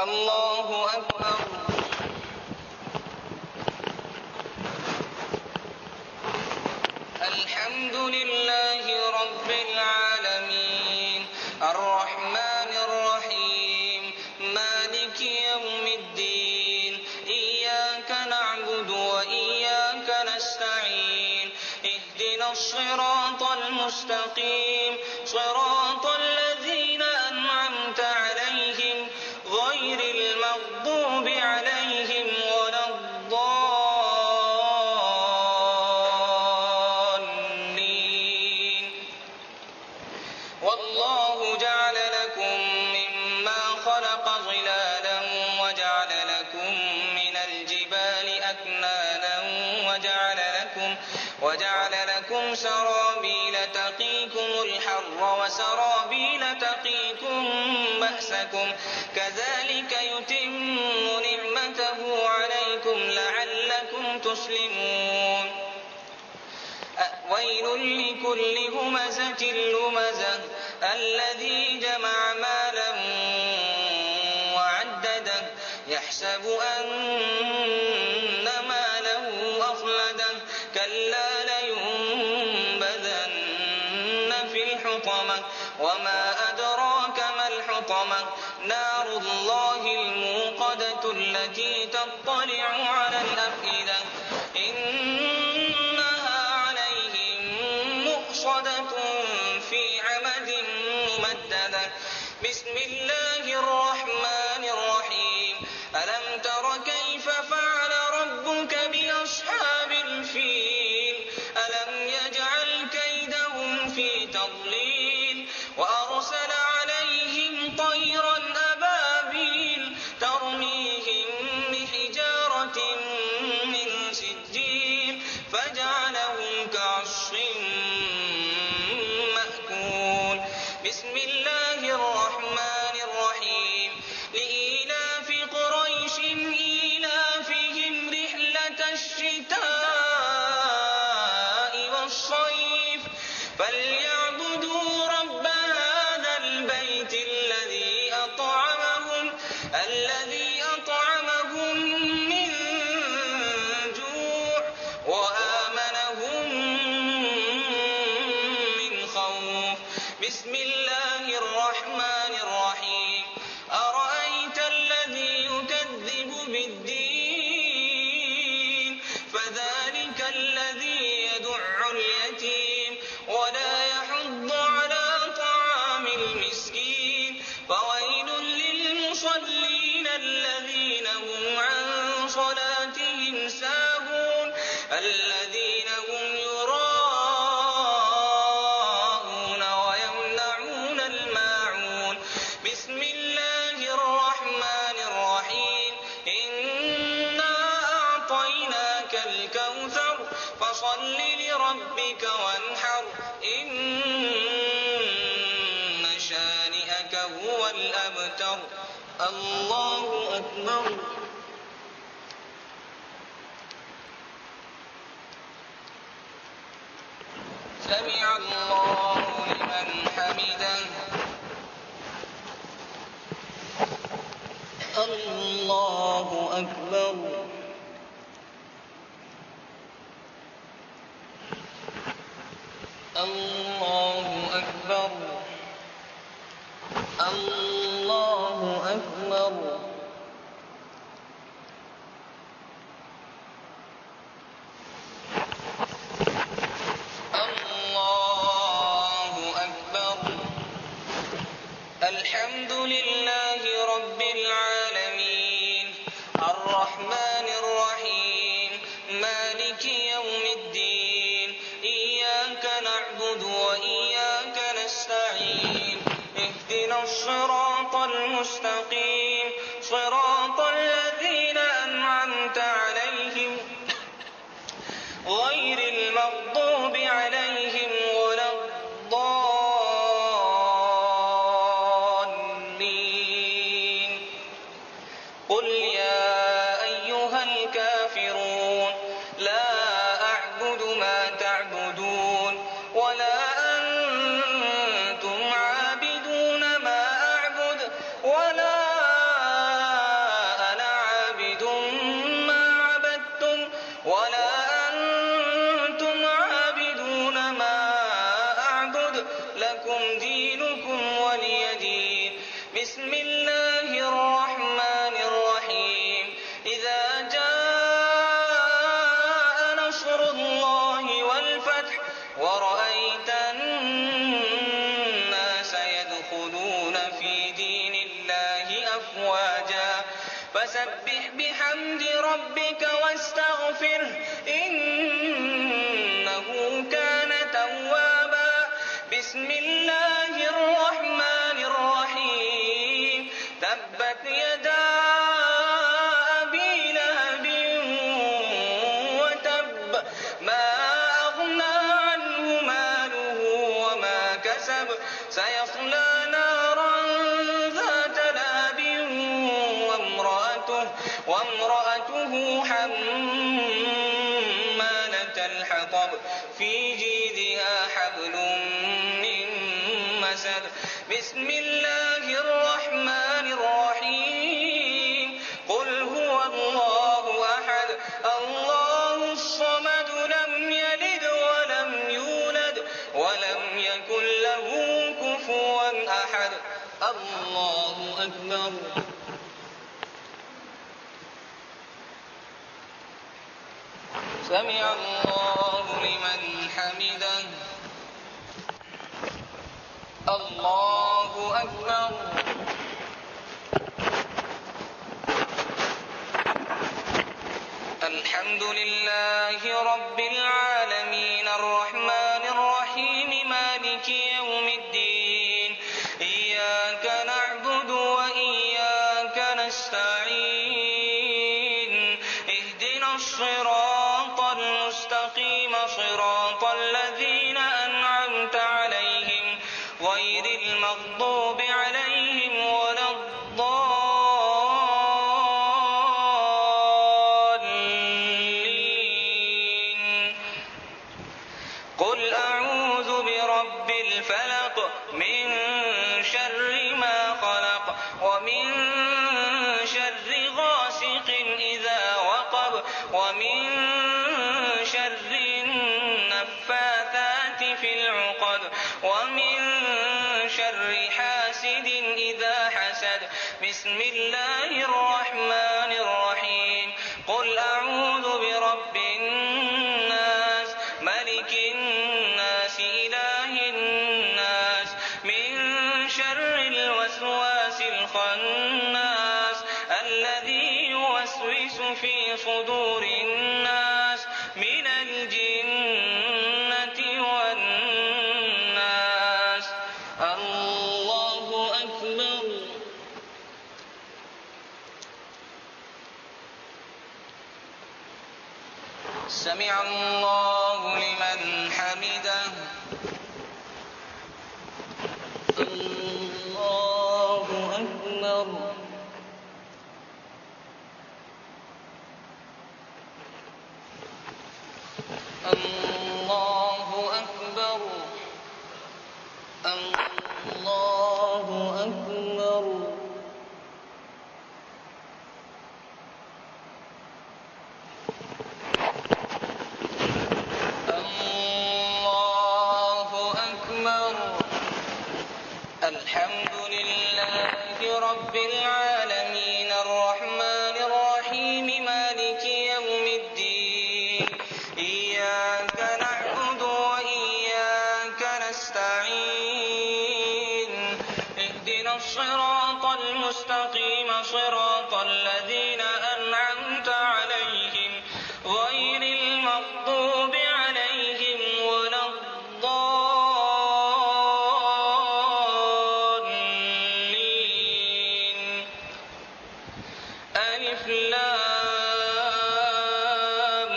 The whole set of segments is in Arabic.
الله أكبر. الحمد لله رب العالمين الرحمن الرحيم مالك يوم الدين إياك نعبد وإياك نستعين اهدنا الصراط المستقيم صراط الذين أنعمت عليهم غير المغضوب عليهم ولا الضالين. والله جعل لكم مما خلق ظلالا وجعل لكم من الجبال أكنانا وجعل لكم سرابيل تقيكم الحر وسرابيل تقيكم بأسكم كذلك يتم نعمته عليكم لعلكم تسلمون. ويل لكل همزة لمزة الذي جمع مالا وعدده يحسب أن ماله أخلده كلا لينبذن في الحطمة وما أدراك ما الحطمة نار الله الموقدة التي تطلع على الأفئدة إنها عليهم مؤصدة في عمد ممددة. بسم الله الرحمن الرحيم ألم تر كيف فعل ربك بأصحاب الفيل ألم يجعل كيدهم في تضليل وأرسل عليهم طيرا أبابيل ترميهم بحجارة من سجيل فجعلهم كعصف مأكول. بسم الله الرحمن الرحيم لإيلاف قريش إيلافهم رحلة الشتاء والصيف فليعبدوا رب هذا البيت الذي أطعمهم من جوع وآمنهم من خوف. بسم الله الرحمن الرحيم أرأيت الذي يكذب بالدين فذلك الذي يدع اليتيم ولا يحض على طعام المسكين فويل للمصلين الذين هم عن صلاتهم ساهون الذين هم يراءون ويمنعون الماعون. بسم الله الرحمن الرحيم إنا أعطيناك الكوثر فصل لربك وانحر إن شانئك هو الأبتر. الله أكبر. سمع الله لمن حمده. الله أكبر. الله أكبر. الله أكبر. الله أكبر. الحمد لله رب العالمين الرحمن الرحيم مالك يوم الدين إياك نعبد وإياك نستعين اهدنا الصراط المستقيم صراط الذين أنعمت عليهم غير المغضوب عليهم ولا الضالين. قل يا أيها الكافرون لا أعبد ما تعبدون ولا أنتم عابدون ما أعبد ولا أفواجا فسبح بحمد ربك واستغفره إنه كان توابا بسم الله الرحمن الرحيم تبت يدا أبي لهب وتب ما أغنى عنه ماله وما كسب سيصلى نارا ذات لهب وامرأته حمالة الحطب في جيدها حبل من مسد بسم الله الرحمن الرحيم قل هو الله أحد الله الصمد لم يلد ولم يولد ولم يكن له كفوا أحد الله أكبر سمع الله لمن حمده الله أكبر الحمد لله رب العالمين الرحمن الرحيم مالك يوم الدين إياك نعبد وإياك نستعين اهدنا الصراط المستقيم صراط الذين أنعمت عليهم غير المغضوب عليهم ولا الضالين قل أعوذ برب الفلق من شر ما خلق ومن شر غاسق إذا وقب ومن شر النفاثات في العقد ومن شر حاسد إذا حسد بسم الله الرحمن الرحيم قل أعوذ برب الناس ملك الناس إله الناس من شر الوسواس الخناس الذي يوسوس في صدور الناس من الجنة والناس الله أكبر سمع الله لمن حمده الله أكبر الله أكبر الله أكبر الله أكبر الحمد لله رب العالمين الرحمن الرحيم مالك يوم الدين إياك نعبد وإياك نستعين اهدنا الصراط المستقيم صراط الذين أنعمت عليهم غير المغضوب عليهم ولا الضالين ألف لام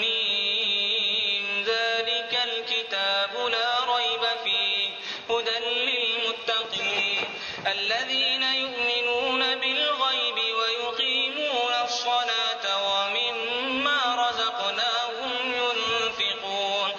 ميم ذلك الكتاب لا ريب فيه هدى للمتقين الذين يؤمنون بالغيب ويقيمون الصلاة ومما رزقناهم ينفقون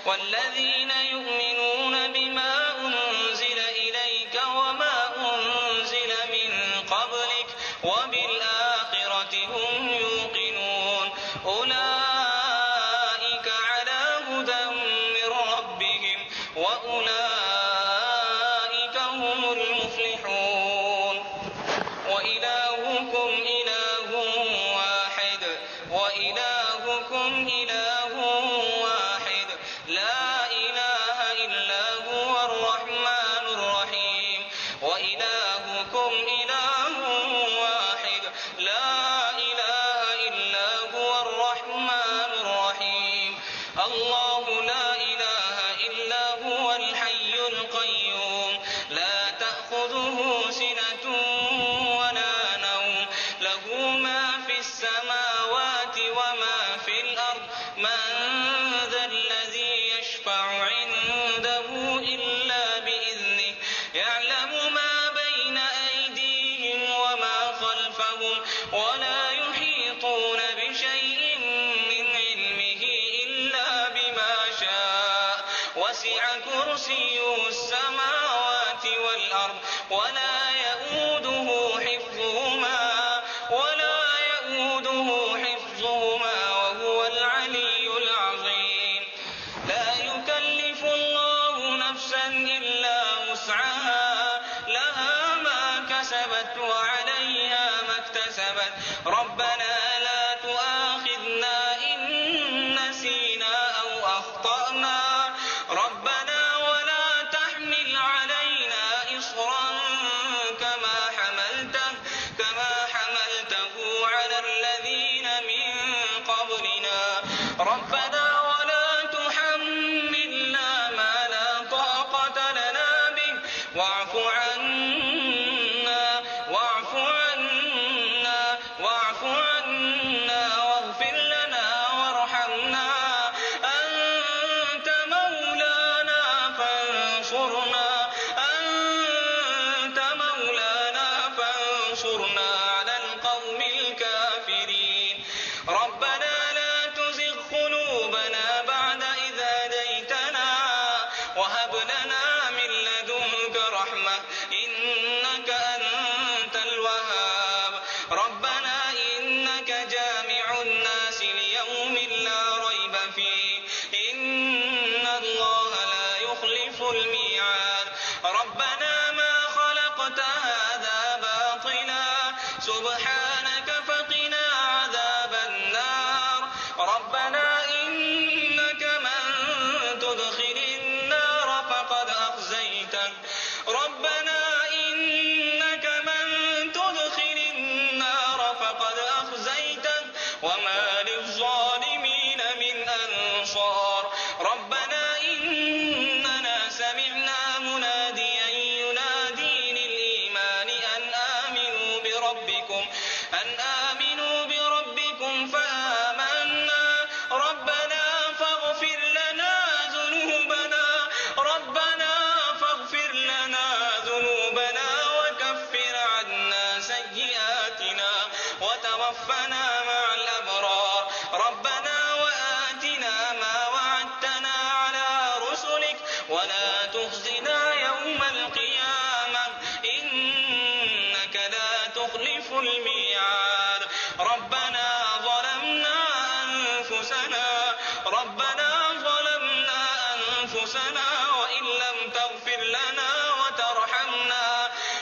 والذين يؤمنون بما أنزل إليك وما أنزل من قبلك وبالآخرة هم يوقنون أولئك على هدى من ربهم وأولئك هم المفلحون وإلهكم إله واحد وإلهكم إله واحد لا إله إلا هو الرحمن الرحيم وإلهكم إله خلفهم ولا يحيطون بشيء من علمه إلا بما شاء وسع كرسيه السماوات والأرض ولا يئوده حفظهما وهو العلي العظيم. لا يكلف الله نفسا إلا وسعها لها ما كسبت وعليها ما اكتسبت ربنا لا تؤاخذنا إن نسينا أو أخطأنا ربنا ولا تحمل علينا إصرا كما حملته على الذين من قبلنا ربنا ولا تحملنا ما لا طاقة لنا به واعف عنا واغفر لنا وارحمنا أنت مولانا فانصرنا على القوم الكافرين. ربنا لا تزغ قلوبنا بعد إذ هديتنا وهب لنا من لدنك رحمة إنك أنت الوهاب. ربنا إنك جامع الناس ليوم لا ريب فيه إن الله لا يخلف الميعاد. ربنا ما خلقت هذا باطلا سبحانك فقنا عذاب النار. ربنا إنك من تدخل النار فقد أخزيته وما للظالمين من أنصار. ربنا إننا سمعنا مناديا ينادي للإيمان أن آمنوا بربكم فآمنا. ربنا فاغفر لنا ذنوبنا وكفر عنا سيئاتنا وتوفنا مع الأبرار. ربنا وآتنا ما وعدتنا على رسلك ولا تخزنا يوم القيامة إنك لا تخلف الميعاد. ربنا ظلمنا أنفسنا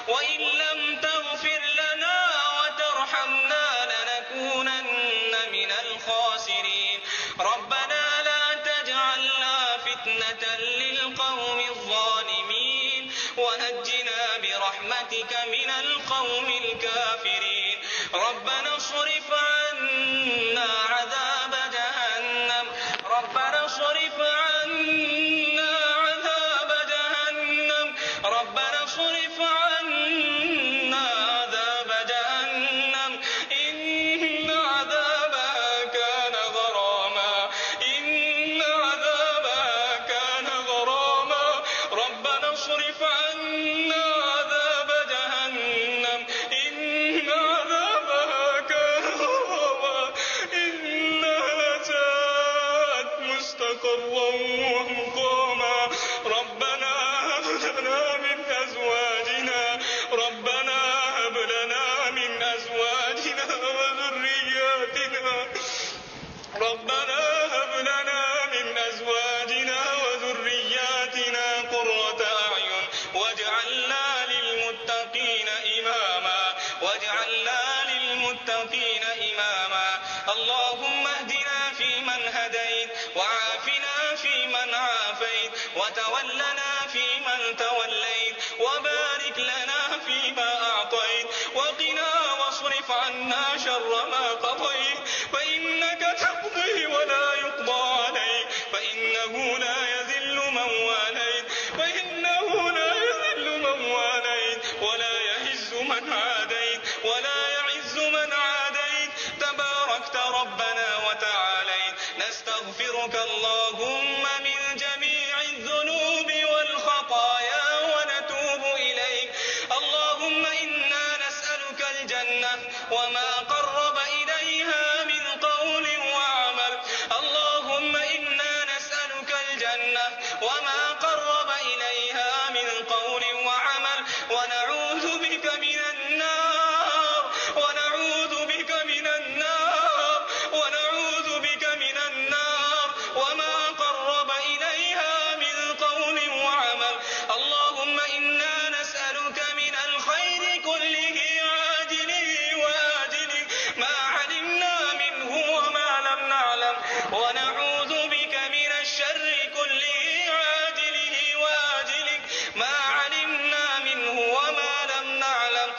وإن لم تغفر لنا وترحمنا لنكونن من الخاسرين. ربنا لا تجعلنا فتنة للقوم الظالمين ونجنا برحمتك من القوم الكافرين. ربنا اصرف عنا عذاب جهنم ربنا اصرف عنا عذاب جهنم إن عذابها كان غراما ربنا اصرف عنا عذاب جهنم إن عذابها كان غراما إنها ساءت مستقرا ومقاما. ربنا هب لنا من أزواجنا وذرياتنا قرة أعين واجعلنا للمتقين إماما. اللهم اهدنا فيمن هديت وعافنا فيمن عافيت وتولنا فيمن توليت وبارك لنا فيما أعطيت وقنا واصرف عنا شر ما قضيت فإنك تقضي ولا يقضى عليك فإنه لا يذل من واليت ولا يعز من عاديت تباركت ربنا وتعاليت. نستغفرك اللهم من جميع الذنوب والخطايا ونتوب إليك. اللهم إنا نسألك الجنة وما قرب إليها من قول وعمل. اللهم إنا نسألك الجنة وما قرب إليها من قول وعمل، ونعوذ بك من النار وما قرب إليها من قول وعمل. اللهم إنا نسألك من الخير كله عاجله وآجله ما علمنا منه وما لم نعلم، ونعوذ بك من الشر كله عاجله وآجله ما علمنا منه وما لم نعلم.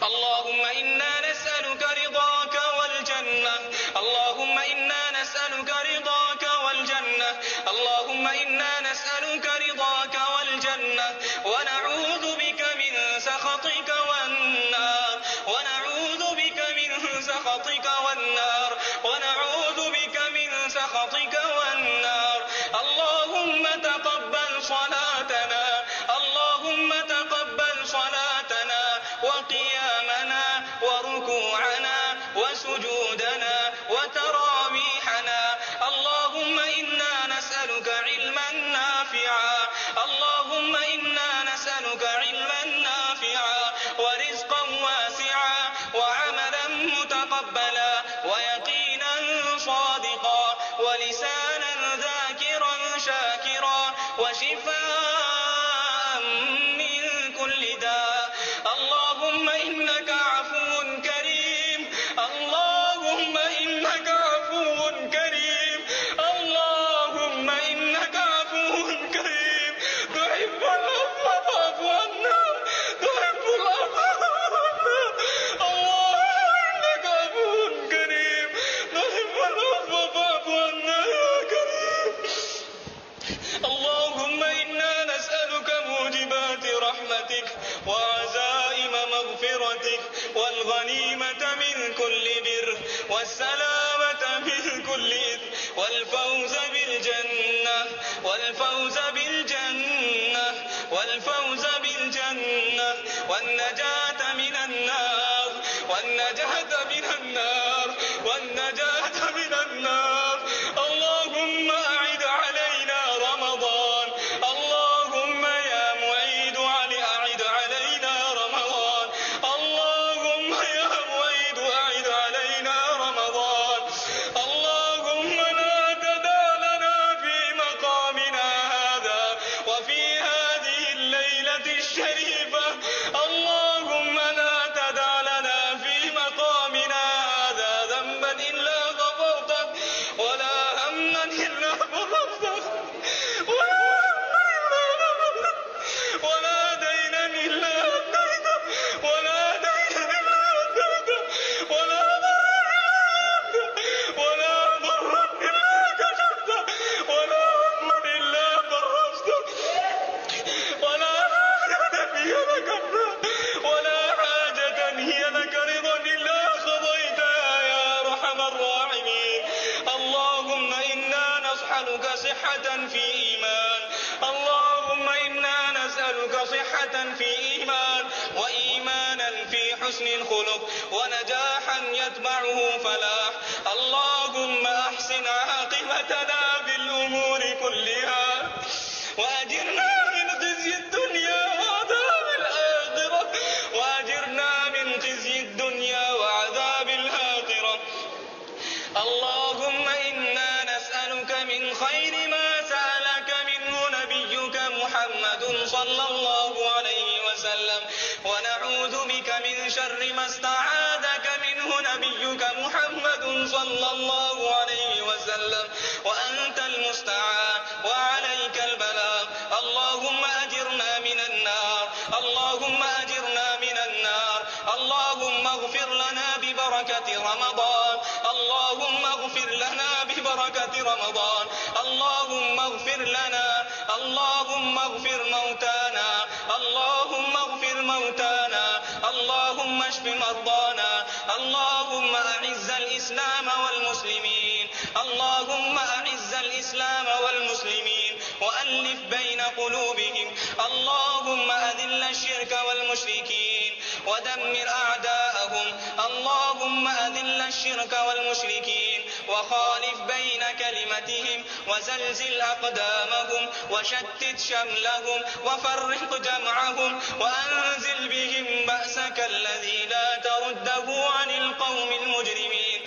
اللهم إنا نسألك رضاك والجنة. اللهم إنا نسألك رضاك والجنة. اللهم إنا نسألك رضاك والجنة ونعوذ بك من سخطك والنار. ونعوذ بك من سخطك والنار. ونعوذ بك من سخطك والنار. اللهم تقبل صلاتنا. اللهم تقبل صلاتنا وقيامنا وركوعنا وسجودنا وتراويحنا. اللهم إنا نسألك علما نافعا. اللهم إنا نسألك علما نافعا ورزقا واسعا وعملا متقبلا ويقينا صادقا ولسانا ذاكرا شاكرا وشفاء من كل داء. اللهم إنك عفو كريم. اللهم إنك عفو كريم. اللهم إنك عفو كريم تحب العفو فاعف عنا. تحب العفو فاعف عنا. اللهم إنك عفو كريم تحب العفو فاعف عنا يا كريم. اللهم إنا نسألك موجبات رحمتك وعزائم مغفرتك والغنيمة من كل بر والسلامة من كل إثم والفوز بالجنة والنجاة من النار. اللهم أعد علينا رمضان. اللهم يا معيد أعد علينا رمضان. اللهم يا معيد أعد علينا رمضان. اللهم لا تدع لنا في مقامنا هذا وفي هذه الليلة الشريفة. اللهم لا تدع لنا في مقامنا هذا ذنبا إلا غفرته ولا هما إلا فرجته ولا دينا إلا أديته ولا ضرا إلا كشفته ولا هما إلا فرجته ولا حاجة هي لك رضا إلا قضيتها يا أرحم الراحمين. اللهم إنا نسألك صحة في إيمان. اللهم إنا نسألك صحة في إيمان وإيمانا في حسن الخلق ونجاحا يتبعه فلاح. اللهم أحسن عاقبتنا بالأمور كلها وأجرنا من خزي الدنيا وعذاب الآخرة. اللهم إنا نسألك من خير ما سألك منه نبيك محمد صلى الله عليه وسلم ونعوذ بك من شر ما استعاذك منه نبيك محمد صلى الله عليه وسلم وأنت المستعان وعليك البلاغ. اللهم أجرنا من النار. اللهم أجرنا من النار. اللهم اغفر لنا ببركة رمضان. اللهم اغفر لنا ببركة رمضان. اللهم اغفر لنا. اللهم اغفر موتانا. اللهم اغفر موتانا. اللهم اشف مرضانا. اللهم أعز الإسلام والمسلمين. اللهم أعز الإسلام والمسلمين وألف بين قلوبهم. اللهم أذل الشرك والمشركين ودمر أعداء يضلوك والمشركين وخالف بين كلمتهم وزلزل أقدامهم وشتت شملهم وفرق جمعهم وأنزل بهم بأسك الذي لا ترده عن القوم المجرمين.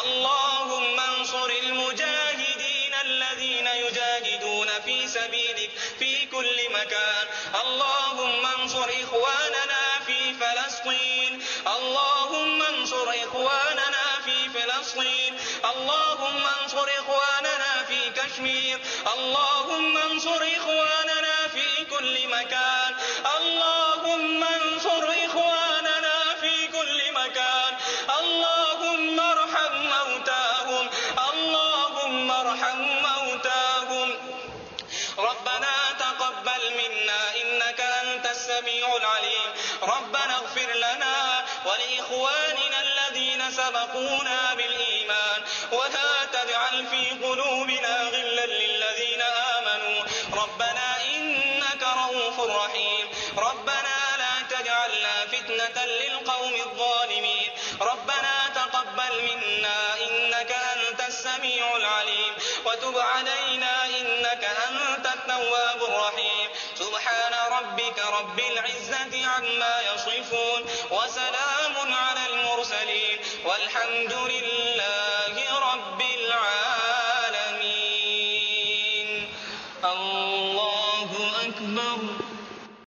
اللهم انصر المجاهدين الذين يجاهدون في سبيلك في كل مكان. اللهم انصر إخواننا في فلسطين. اللهم انصر إخواننا في فلسطين. اللهم انصر إخواننا في كشمير. اللهم انصر إخواننا في كل مكان. اللهم انصر إخواننا في كل مكان. اللهم ارحم موتاهم. اللهم ارحم موتاهم. ربنا تقبل منا إنك أنت السميع العليم. ربنا اغفر لنا ولإخواننا الذين سبقونا بالإيمان ولا تجعل في قلوبنا غلا للذين آمنوا ربنا إنك رؤوف رحيم. ربنا لا تجعلنا فتنة للقوم الظالمين. ربنا تقبل منا إنك أنت السميع العليم وتب علينا إنك أنت التواب الرحيم. سبحان ربك رب العزة عما يصفون وسلام على المرسلين والحمد لله